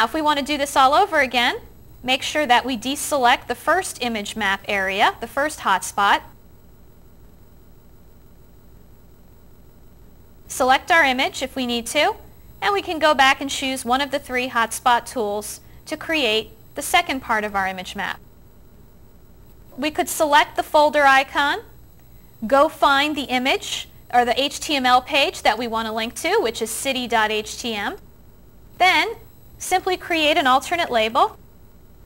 Now if we want to do this all over again, make sure that we deselect the first image map area, the first hotspot. Select our image if we need to, and we can go back and choose one of the 3 hotspot tools to create the second part of our image map. We could select the folder icon, go find the image or the HTML page that we want to link to, which is city.htm. Then simply create an alternate label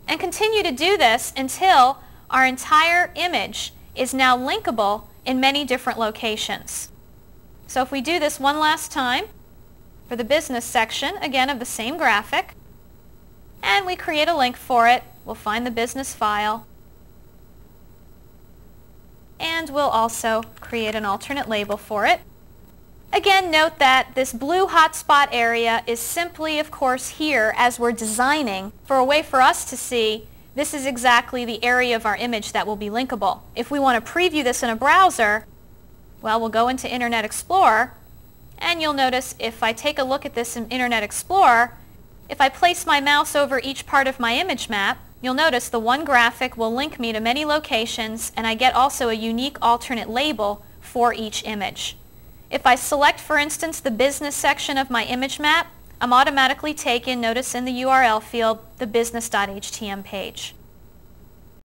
and continue to do this until our entire image is now linkable in many different locations. So if we do this one last time for the business section, again of the same graphic, and we create a link for it, we'll find the business file, and we'll also create an alternate label for it. Again, note that this blue hotspot area is simply, of course, here as we're designing for a way for us to see this is exactly the area of our image that will be linkable. If we want to preview this in a browser, well, we'll go into Internet Explorer, and you'll notice if I take a look at this in Internet Explorer, if I place my mouse over each part of my image map, you'll notice the one graphic will link me to many locations, and I get also a unique alternate label for each image. If I select, for instance, the business section of my image map, I'm automatically taken, notice in the URL field, the business.htm page.